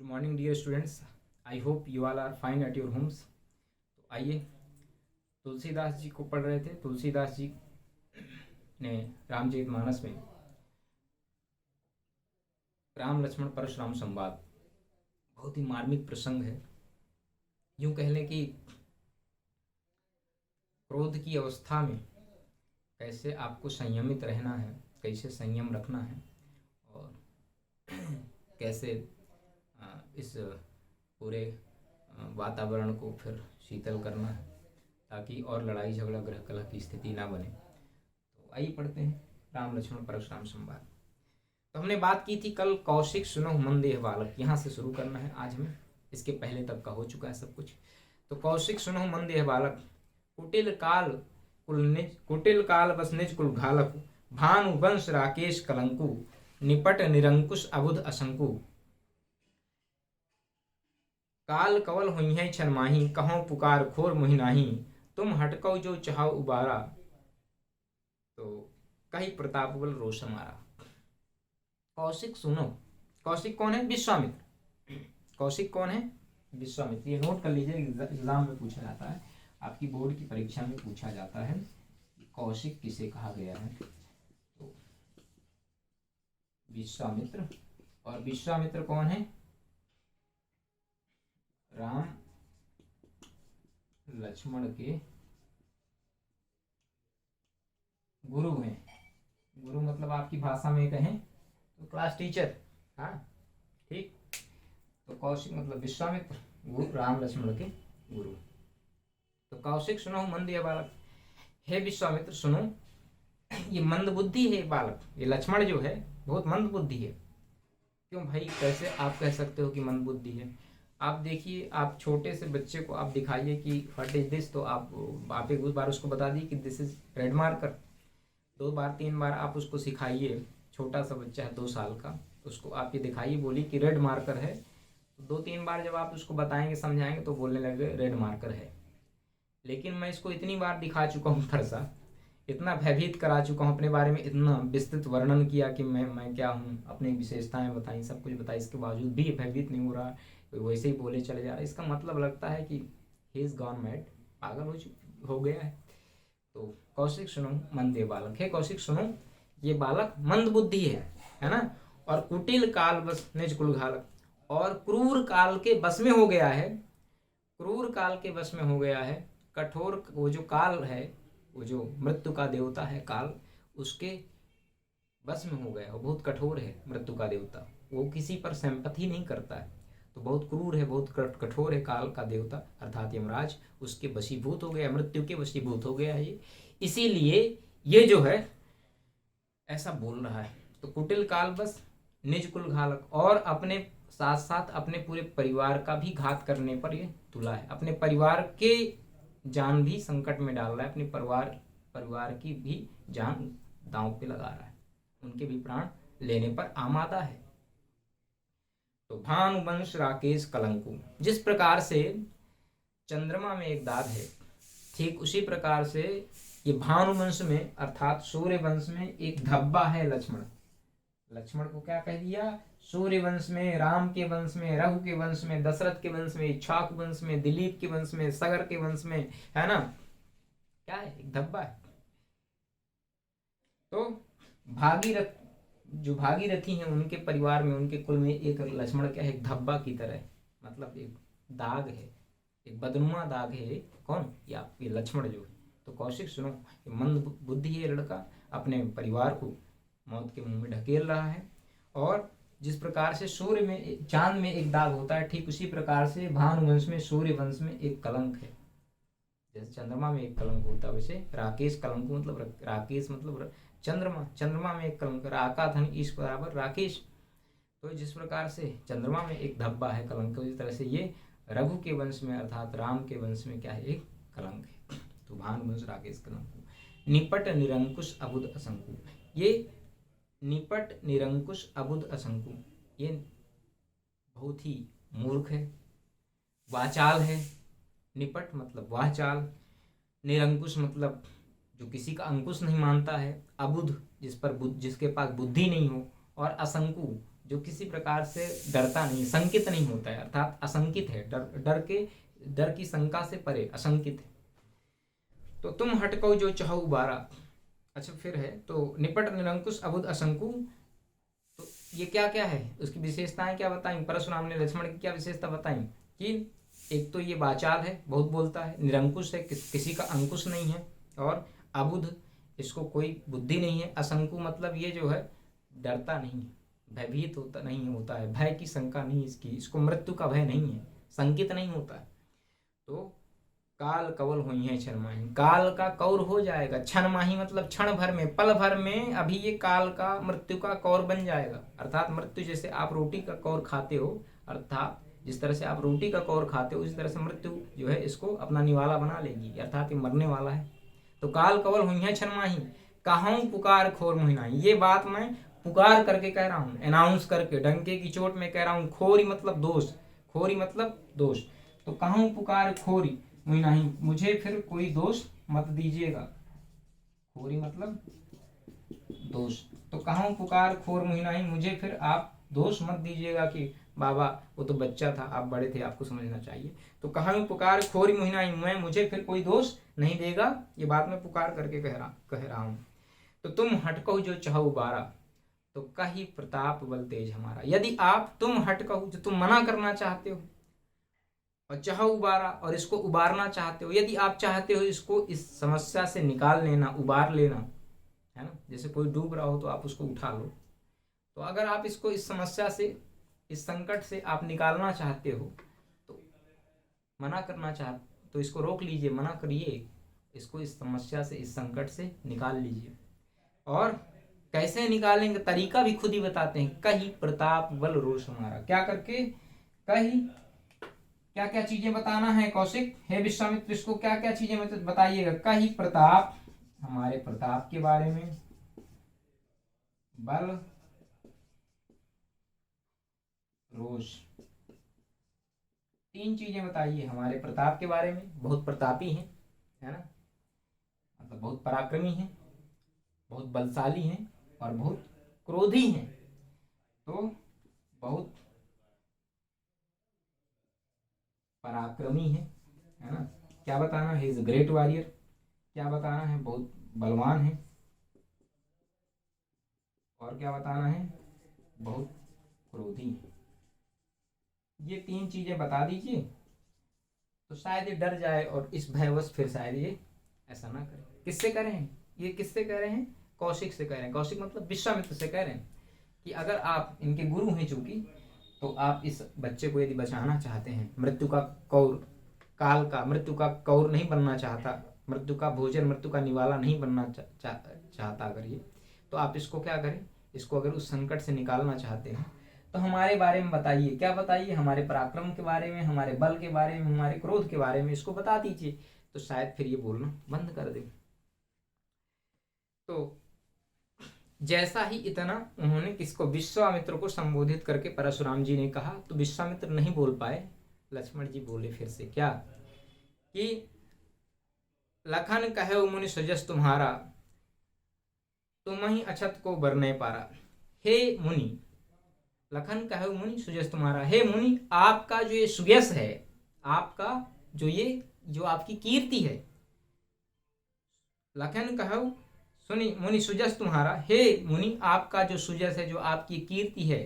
Good morning dear students. I hope you all are fine at your homes. तो आइए, तुलसीदास जी को पढ़ रहे थे। तुलसीदास जी ने रामचरितमानस में राम लक्ष्मण परशुराम संवाद बहुत ही मार्मिक प्रसंग है। यूं कह लें कि क्रोध की अवस्था में कैसे आपको संयमित रहना है, कैसे संयम रखना है और कैसे इस पूरे वातावरण को फिर शीतल करना है ताकि और लड़ाई झगड़ा ग्रह कलह की स्थिति ना बने। तो आइए पढ़ते हैं राम लक्ष्मण परशुराम संवाद। तो हमने बात की थी कल, कौशिक सुनो मंदेह बालक, यहाँ से शुरू करना है आज हमें। इसके पहले तक का हो चुका है सब कुछ। तो कौशिक सुनो मंदेह बालक, कुटिल काल बस निज कुल घालक, भानु वंश राकेश कलंकु, निपट निरंकुश अबुध असंकु, काल कवल हुई है छन माही, कहो पुकार खोर मुहि नाही, तुम हटको जो चाहो उबारा, तो कही प्रताप बल रोष हमारा। कौशिक सुनो। कौशिक कौन है? विश्वामित्र। कौशिक कौन है? विश्वामित्र। ये नोट कर लीजिए, एग्जाम में पूछा जाता है, आपकी बोर्ड की परीक्षा में पूछा जाता है कौशिक किसे कहा गया है। तो विश्वामित्र। और विश्वामित्र कौन है? राम लक्ष्मण के गुरु हैं। गुरु मतलब आपकी भाषा में कहें तो क्लास टीचर। हाँ, ठीक। तो कौशिक मतलब विश्वामित्र, राम लक्ष्मण के गुरु। तो कौशिक सुनो मंद बालक, हे विश्वामित्र सुनो, ये मंद बुद्धि है बालक, ये लक्ष्मण जो है बहुत मंद बुद्धि है। क्यों भाई, कैसे आप कह सकते हो कि मंद बुद्धि है? आप देखिए, आप छोटे से बच्चे को आप दिखाइए कि व्हाट इज दिस, तो आप एक बार उसको बता दिए कि दिस इज रेड मार्कर। 2 बार 3 बार आप उसको सिखाइए। छोटा सा बच्चा है 2 साल का, उसको आप ये दिखाइए, बोलिए कि रेड मार्कर है। तो 2-3 बार जब आप उसको बताएंगे समझाएंगे तो बोलने लगे रेड मार्कर है। लेकिन मैं इसको इतनी बार दिखा चुका हूँ फरसा, इतना भयभीत करा चुका हूँ अपने बारे में, इतना विस्तृत वर्णन किया कि मैं क्या हूँ, अपनी विशेषताएं बताई, सब कुछ बताई, इसके बावजूद भी भयभीत नहीं हो रहा, वैसे ही बोले चले जा रहा है। इसका मतलब लगता है कि ही इज गॉन मैड, पागल हो गया है। तो कौशिक सुनो मंदे बालक, है कौशिक सुनो, ये बालक मंद बुद्धि है ना, और कुटिल काल बस निज कुल घालक, और क्रूर काल के बस में हो गया है। क्रूर काल के बस में हो गया है। कठोर वो जो काल है, वो जो मृत्यु का देवता है काल, उसके बस में हो गया। वो बहुत कठोर है मृत्यु का देवता, वो किसी पर सिंपैथी नहीं करता है। तो बहुत क्रूर है, बहुत कठोर है काल का देवता अर्थात यमराज, उसके वशीभूत हो गया, मृत्यु के वशीभूत हो गया ये। इसीलिए ये जो है ऐसा बोल रहा है। तो कुटिल काल बस निज कुल घालक, और अपने साथ साथ अपने पूरे परिवार का भी घात करने पर ये तुला है। अपने परिवार के जान भी संकट में डाल रहा है, अपने परिवार की भी जान दांव पे लगा रहा है, उनके भी प्राण लेने पर आमादा है। तो भानुवंश राकेश कलंकु, जिस प्रकार से चंद्रमा में एक दाग है, ठीक उसी प्रकार से ये भानुवंश में अर्थात सूर्य वंश में एक धब्बा है लक्ष्मण। लक्ष्मण को क्या कह दिया? सूर्य वंश में, राम के वंश में, रघु के वंश में, दशरथ के वंश में, इक्ष्वाकु वंश में, दिलीप के वंश में, सगर के वंश में, है ना, क्या है? एक धब्बा है। तो भागीरथ, जो भागीरथी हैं उनके परिवार में, उनके कुल में एक लक्ष्मण क्या है? एक धब्बा की तरह है, मतलब एक दाग है, एक बदनुमा दाग है। कौन? या ये लक्ष्मण जो है। तो कौशिक सुनो, ये मंद बुद्धि है लड़का, अपने परिवार को मौत के मुंह में ढकेल रहा है। और जिस प्रकार से सूर्य में, चांद में एक दाग होता है, ठीक उसी प्रकार से भानुवंश में, सूर्य वंश में एक कलंक है। जैसे चंद्रमा में एक कलंक होता है, वैसे राकेश कलंक मतलब, राकेश मतलब चंद्रमा, चंद्रमा में एक कलंक, राका धन ईश बराबर राकेश। तो जिस प्रकार से चंद्रमा में एक धब्बा है कलंक, उसी तरह से ये रघु के वंश में अर्थात राम के वंश में क्या है? एक कलंक है। तो भानुवंश राकेश कलंक। निपट निरंकुश अबुध असंकु, ये निपट निरंकुश अबुध असंकु, ये बहुत ही मूर्ख है, वाचाल है। निपट मतलब वाचाल, निरंकुश मतलब जो किसी का अंकुश नहीं मानता है, अबुध जिसके पास बुद्धि नहीं हो, और असंकु जो किसी प्रकार से डरता नहीं, शंकित नहीं होता है, अर्थात असंकित है, डर की शंका से परे असंकित है। तो तुम हटको जो चाहो उबारा। अच्छा फिर है, तो निपट निरंकुश अबुध असंकु। तो ये क्या क्या है, उसकी विशेषताएं क्या बताई परशुराम ने लक्ष्मण की क्या विशेषता बताई कि एक तो ये वाचाल है, बहुत बोलता है, निरंकुश है, किसी का अंकुश नहीं है, और अबुध, इसको कोई बुद्धि नहीं है, असंकु मतलब ये जो है डरता नहीं है, भयभीत होता नहीं होता है, भय की शंका नहीं इसकी, इसको मृत्यु का भय नहीं है, संकित नहीं होता है। तो काल कवल हुई है क्षण माही, काल का कौर हो जाएगा, क्षण माही मतलब क्षण भर में, पल भर में अभी ये काल का मृत्यु का कौर बन जाएगा। अर्थात मृत्यु जैसे आप रोटी का कौर खाते हो, अर्थात जिस तरह से आप रोटी का कौर खाते हो, उस तरह से मृत्यु जो है इसको अपना निवाला बना लेगी, अर्थात ये मरने वाला है। तो काल कवल हुई है क्षण माही, कहाऊं पुकार खोर मुहिनाई। ये बात मैं पुकार करके कह रहा हूँ, अनाउंस करके, डंके की चोट में कह रहा हूँ। खोरी मतलब दोष, खोरी मतलब दोष। तो कहाऊं पुकार खोरी मुहि नहीं, मुझे फिर कोई दोष मत दीजिएगा। खोरी मतलब दोष। तो कहाऊं पुकार खोर मुहि नहीं, मुझे फिर आप दोष मत दीजिएगा कि बाबा वो तो बच्चा था, आप बड़े थे, आपको समझना चाहिए। तो कहाऊं पुकार खोरी मुहि नहीं, मैं मुझे फिर कोई दोष नहीं देगा, ये बात मैं पुकार करके कह रहा हूं। तो तुम हटको जो चाहो उबारा, तो कही प्रताप बल तेज हमारा। यदि आप तुम हटको, जो तुम मना करना चाहते हो, और चाहो उबारा, और इसको उबारना चाहते हो, यदि आप चाहते हो इसको इस समस्या से निकाल लेना, उबार लेना, है ना, जैसे कोई डूब रहा हो तो आप उसको उठा लो। तो अगर आप इसको इस समस्या से, इस संकट से आप निकालना चाहते हो, तो मना करना चाहते, तो इसको रोक लीजिए, मना करिए, इसको इस समस्या से, इस संकट से निकाल लीजिए। और कैसे निकालेंगे, तरीका भी खुद ही बताते हैं। कही प्रताप बल रोष हमारा, क्या करके, कही क्या क्या चीजें बताना है कौशिक, हे विश्वामित्र, इसको क्या क्या चीजें बताइएगा। कही प्रताप, हमारे प्रताप के बारे में, बल रोष, तीन चीजें बताइए हमारे प्रताप के बारे में। बहुत प्रतापी हैं, है ना, मतलब बहुत पराक्रमी हैं, बहुत बलशाली हैं, और बहुत क्रोधी हैं। तो बहुत पराक्रमी है ना, क्या बताना है, इज ग्रेट वॉरियर, क्या बताना है, बहुत बलवान है, और क्या बताना है, बहुत क्रोधी है। ये तीन चीजें बता दीजिए, तो शायद ये डर जाए और इस भयवश फिर शायद ये ऐसा ना करे। किससे कह रहे हैं ये, किससे कह रहे हैं, कौशिक से कह रहे हैं। कौशिक मतलब विश्वामित्र से कह रहे हैं कि अगर आप इनके गुरु हैं चूंकि, तो आप इस बच्चे को यदि बचाना चाहते हैं, मृत्यु का कौर, काल का मृत्यु का कौर नहीं बनना चाहता, मृत्यु का भोजन, मृत्यु का निवाला नहीं बनना चाहता अगर ये, तो आप इसको क्या करें, इसको अगर उस संकट से निकालना चाहते हैं, तो हमारे बारे में बताइए। क्या बताइए, हमारे पराक्रम के बारे में, हमारे बल के बारे में, हमारे क्रोध के बारे में, इसको बता दीजिए, तो शायद फिर ये बोलना बंद कर दे। तो जैसा ही इतना उन्होंने किसको, विश्वामित्र को संबोधित करके परशुराम जी ने कहा, तो विश्वामित्र नहीं बोल पाए, लक्ष्मण जी बोले फिर से, क्या कि लखन कहे मुनि सुजस तुम्हारा, तुम ही अछत को बरने पारा। हे मुनि, लखन कहे मुनि सुजस तुम्हारा, हे मुनि, आपका जो ये सुयस है, आपका जो आपकी कीर्ति है, लखन कहो सुनी मुनि सुजस तुम्हारा, हे मुनि, आपका जो सुजस है, जो आपकी कीर्ति है,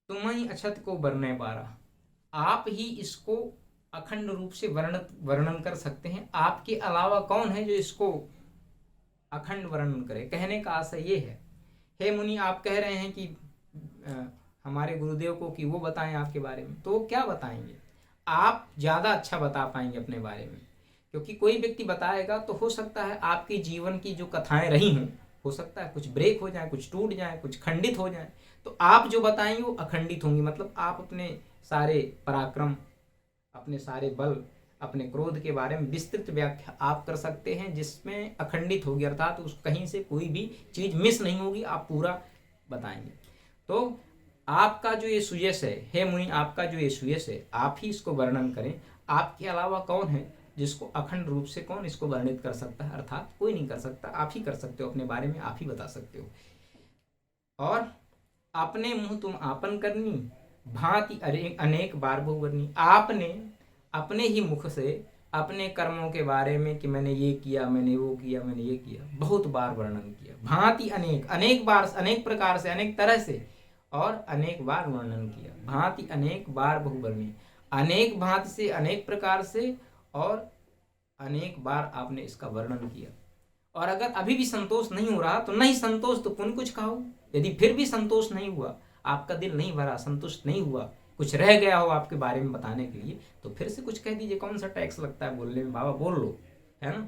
तुम ही अछत को बरने पारा, आप ही इसको अखंड रूप से वर्णन कर सकते हैं। आपके अलावा कौन है जो इसको अखंड वर्णन करे। कहने का आशय ये है, हे मुनि, आप कह रहे हैं कि हमारे गुरुदेव को कि वो बताएं आपके बारे में, तो क्या बताएंगे, आप ज्यादा अच्छा बता पाएंगे अपने बारे में, क्योंकि कोई व्यक्ति बताएगा तो हो सकता है आपके जीवन की जो कथाएं रही हों, हो सकता है कुछ ब्रेक हो जाए, कुछ टूट जाए, कुछ खंडित हो जाए, तो आप जो बताएंगे वो अखंडित होंगी। मतलब आप अपने सारे पराक्रम, अपने सारे बल, अपने क्रोध के बारे में विस्तृत व्याख्या आप कर सकते हैं, जिसमें अखंडित होगी, अर्थात उस कहीं से कोई भी चीज मिस नहीं होगी, आप पूरा बताएंगे। तो आपका जो ये सुयश है, हे मुनि, आपका जो ये सुयश है, आप ही इसको वर्णन करें। आपके अलावा कौन है जिसको अखंड रूप से, कौन इसको वर्णित कर सकता है, अर्थात कोई नहीं कर सकता, आप ही कर सकते हो, अपने बारे में आप ही बता सकते हो। और अपने मुंह तुम आपन करनी, भांति अनेक बार बहुवर्णी। आपने अपने ही मुख से अपने कर्मों के बारे में कि मैंने ये किया, मैंने वो किया, मैंने ये किया, बहुत बार वर्णन किया। भांति अनेक, अनेक बार, अनेक प्रकार से, अनेक तरह से, और अनेक बार वर्णन किया। भांति अनेक बार बहुवर्णी, अनेक भांति से, अनेक प्रकार से, और अनेक बार आपने इसका वर्णन किया। और अगर अभी भी संतोष नहीं हो रहा तो नहीं संतोष तो पुण्य कुछ खाओ। यदि फिर भी संतोष नहीं हुआ, आपका दिल नहीं भरा, संतुष्ट नहीं हुआ, कुछ रह गया हो आपके बारे में बताने के लिए, तो फिर से कुछ कह दीजिए। कौन सा टैक्स लगता है बोलने में? बाबा बोल लो, है ना?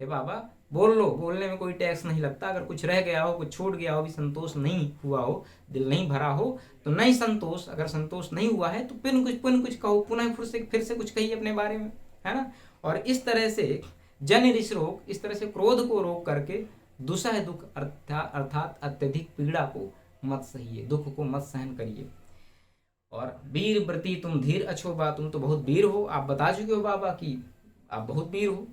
हे बाबा बोल लो, बोलने में कोई टैक्स नहीं लगता। अगर कुछ रह गया हो, कुछ छूट गया हो, भी संतोष नहीं हुआ हो, दिल नहीं भरा हो, तो नहीं संतोष, अगर संतोष नहीं हुआ है तो पुनः कुछ कहो, पुनः फिर से कुछ कहिए अपने बारे में, है ना? और इस तरह से जन ऋष रोग, इस तरह से क्रोध को रोक करके दुसह दुख अर्थात अत्यधिक पीड़ा को मत सहिए, दुख को मत सहन करिए। और वीर व्रती तुम धीर अछोबा, तुम तो बहुत वीर हो। आप बता चुके हो बाबा कि आप बहुत वीर हो,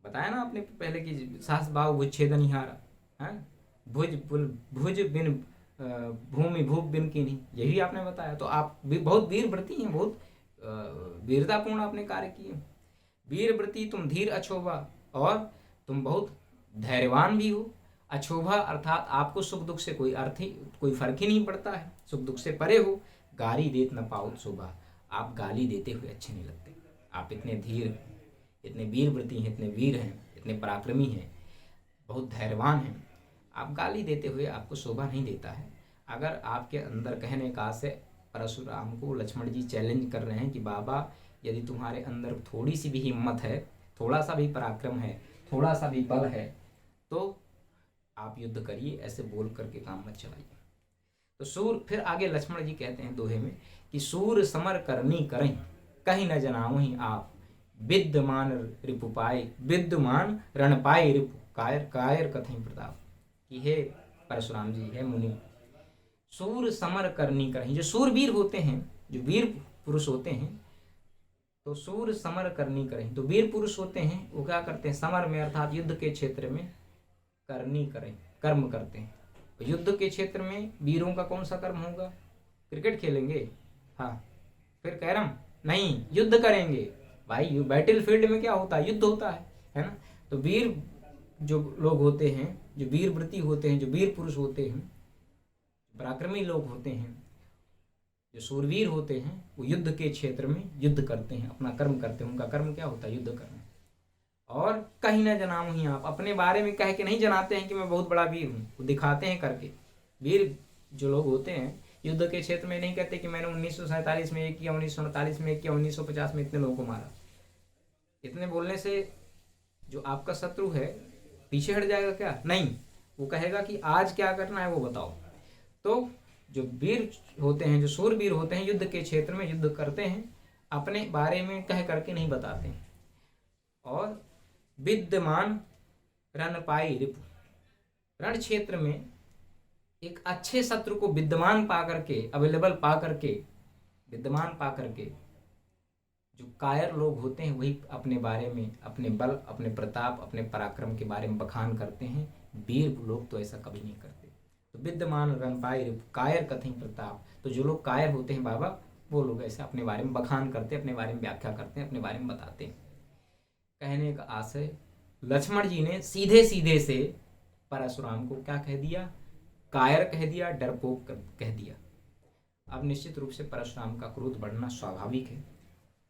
बताया ना आपने पहले कि साहस भाव भुज छेदनिहारा, है भुज बिन भूमि भूप बिन की नहीं, यही आपने बताया। तो आप भी बहुत वीर व्रती हैं, बहुत वीरतापूर्ण आपने कार्य किए। वीर व्रती तुम धीर अछोभा, और तुम बहुत धैर्यवान भी हो। अछोभा अर्थात आपको सुख दुख से कोई फर्क ही नहीं पड़ता है, सुख दुख से परे हो। गाली देत न पाओ शोभा, आप गाली देते हुए अच्छे नहीं लगते। आप इतने धीर, इतने वीर व्रती हैं, इतने वीर हैं, इतने पराक्रमी हैं, बहुत धैर्यवान हैं, आप गाली देते हुए आपको शोभा नहीं देता है। अगर आपके अंदर, कहने का से परशुराम को लक्ष्मण जी चैलेंज कर रहे हैं कि बाबा यदि तुम्हारे अंदर थोड़ी सी भी हिम्मत है, थोड़ा सा भी पराक्रम है, थोड़ा सा भी बल है, तो आप युद्ध करिए, ऐसे बोल करके काम मत चलाइए। तो सूर, फिर आगे लक्ष्मण जी कहते हैं दोहे में कि सूर समर करनी करें, कहीं न जनाओ ही आप, विद्यमान रिपु पाए, विद्यमान रण पाए रिपु, कायर कायर कथई प्रताप। कि हे परशुराम जी, है मुनि, सूर समर करनी करें, जो सूरवीर होते हैं, जो वीर पुरुष होते हैं, तो सूर समर करनी करें, तो वीर पुरुष होते हैं वो क्या करते हैं? समर में अर्थात युद्ध के क्षेत्र में करनी करें, कर्म करते हैं। तो युद्ध के क्षेत्र में वीरों का कौन सा कर्म होगा? क्रिकेट खेलेंगे? हाँ। फिर कैरम? नहीं, युद्ध करेंगे भाई। बैटल फील्ड में क्या होता है? युद्ध होता है ना? तो वीर जो लोग होते हैं, जो वीर व्रती होते हैं, जो वीर पुरुष होते हैं, पराक्रमी लोग होते हैं, जो सूरवीर होते हैं, वो युद्ध के क्षेत्र में युद्ध करते हैं, अपना कर्म करते हैं। उनका कर्म क्या होता है? युद्ध करना। और कहीं ना जनाऊं ही, आप अपने बारे में कह के नहीं जनाते हैं कि मैं बहुत बड़ा वीर हूँ, वो दिखाते हैं करके। वीर जो लोग होते हैं युद्ध के क्षेत्र में नहीं कहते कि मैंने 1947 में ये किया, 1948 में किया, 1950 में इतने लोगों को मारा। इतने बोलने से जो आपका शत्रु है पीछे हट जाएगा क्या? नहीं, वो कहेगा कि आज क्या करना है वो बताओ। तो जो वीर होते हैं, जो सूरवीर होते हैं, युद्ध के क्षेत्र में युद्ध करते हैं, अपने बारे में कह करके नहीं बताते हैं। और विद्यमान रण पाई रिपु, रण क्षेत्र में एक अच्छे शत्रु को विद्यमान पा करके, अवेलेबल पा करके, विद्यमान पा करके, जो कायर लोग होते हैं वही अपने बारे में, अपने बल, अपने प्रताप, अपने पराक्रम के बारे में बखान करते हैं। वीर लोग तो ऐसा कभी नहीं करते। तो विद्यमान रण पाई रिपु, कायर कथई प्रताप, तो जो लोग कायर होते हैं बाबा, वो लोग ऐसे अपने बारे में बखान करते हैं, अपने बारे में व्याख्या करते हैं, अपने बारे में बताते हैं। कहने का आशय, लक्ष्मण जी ने सीधे सीधे से परशुराम को क्या कह दिया? कायर कह दिया, डरपोक कह दिया। अब निश्चित रूप से परशुराम का क्रोध बढ़ना स्वाभाविक है,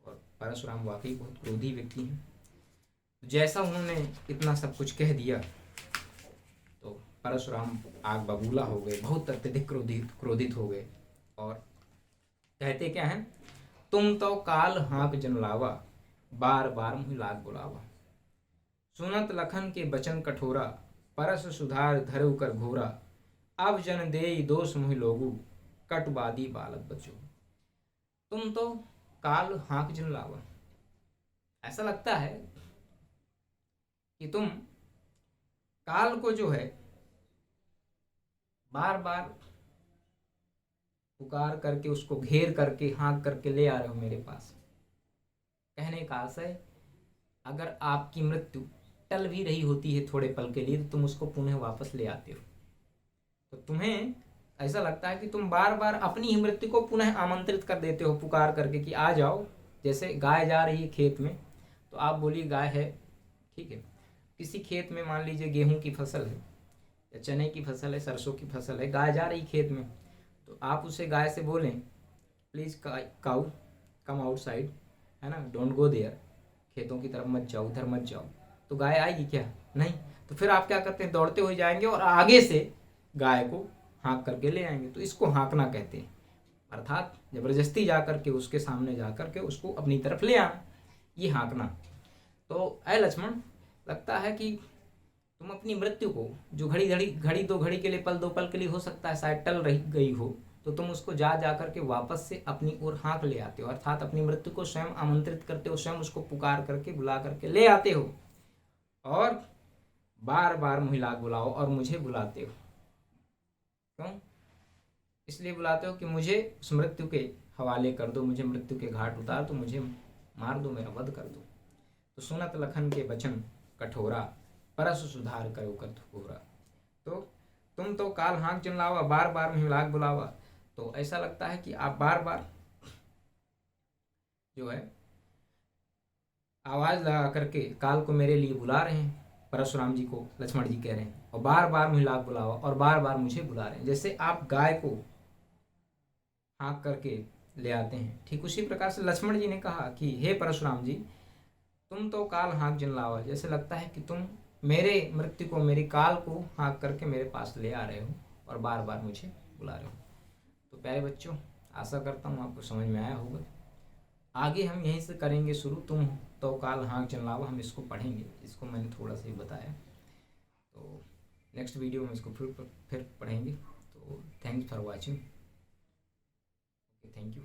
और परशुराम वाकई बहुत क्रोधी व्यक्ति हैं। जैसा उन्होंने इतना सब कुछ कह दिया तो परशुराम आग बबूला हो गए, बहुत अत्यधिक क्रोधित हो गए, और कहते क्या है? तुम तो काल हाँक जन लावा, बार बार मुहि लाग बुलावा, सुनत लखन के बचन कठोरा, परस सुधार धरु कर घोरा, अब जन देई दोष मुहि लोगु, कटवादी बालक बचो। तुम तो काल हाँक जन लावा, ऐसा लगता है कि तुम काल को जो है बार बार पुकार करके, उसको घेर करके, हाँक करके ले आ रहे हो मेरे पास। कहने का आशय, अगर आपकी मृत्यु टल भी रही होती है थोड़े पल के लिए, तो तुम उसको पुनः वापस ले आते हो। तो तुम्हें ऐसा लगता है कि तुम बार बार अपनी ही मृत्यु को पुनः आमंत्रित कर देते हो पुकार करके कि आ जाओ। जैसे गाय जा रही है खेत में, तो आप बोलिए गाय है, ठीक है, किसी खेत में मान लीजिए गेहूं की फसल है या चने की फसल है, सरसों की फसल है, गाय जा रही खेत में, तो आप उसे गाय से बोलें प्लीज़ काऊ कम आउटसाइड, है ना, डोंट गो देयर, खेतों की तरफ मत जाओ, उधर मत जाओ, तो गाय आएगी क्या? नहीं। तो फिर आप क्या करते हैं, दौड़ते हुए जाएंगे और आगे से गाय को हाँक करके ले आएंगे। तो इसको हाँकना कहते हैं, अर्थात जबरदस्ती जा करके उसके सामने जा करके उसको अपनी तरफ ले आना, ये हाँकना। तो ऐ लक्ष्मण, लगता है कि तुम अपनी मृत्यु को, जो घड़ी दो घड़ी के लिए, पल दो पल के लिए हो सकता है शायद टल रही गई हो, तो तुम उसको जा जा करके वापस से अपनी ओर हाँक ले आते हो, अर्थात अपनी मृत्यु को स्वयं आमंत्रित करते हो, स्वयं उसको पुकार करके बुला करके ले आते हो, और बार बार महिला बुलाओ और मुझे बुलाते हो। क्यों? इसलिए बुलाते हो कि मुझे उस मृत्यु के हवाले कर दो, मुझे मृत्यु के घाट उतार दो, मुझे मार दो, मेरा वध कर दो। तो सुनत लखन के वचन कठोरा, परसु सुधार करो कर थोरा। तो तुम तो काल हाँक चिल्लावा, बार बार महिलाक बुलावा। तो ऐसा लगता है कि आप बार बार जो है आवाज लगा करके काल को मेरे लिए बुला रहे हैं, परशुराम जी को लक्ष्मण जी कह रहे हैं, और बार बार महिलाक बुलावा और बार बार मुझे बुला रहे हैं। जैसे आप गाय को हाँक करके ले आते हैं, ठीक उसी प्रकार से लक्ष्मण जी ने कहा कि हे परशुराम जी, तुम तो काल हाँक जिनलावा, जैसे लगता है कि तुम मेरे मृत्यु को, मेरी काल को हाँक करके मेरे पास ले आ रहे हो और बार बार मुझे बुला रहे हो। तो प्यारे बच्चों, आशा करता हूँ आपको समझ में आया होगा। आगे हम यहीं से करेंगे शुरू, तुम तो काल हाँक जिनलावा, हम इसको पढ़ेंगे, इसको मैंने थोड़ा सा ही बताया। तो नेक्स्ट वीडियो में इसको फिर पढ़ेंगे। तो thanks for watching, thank you.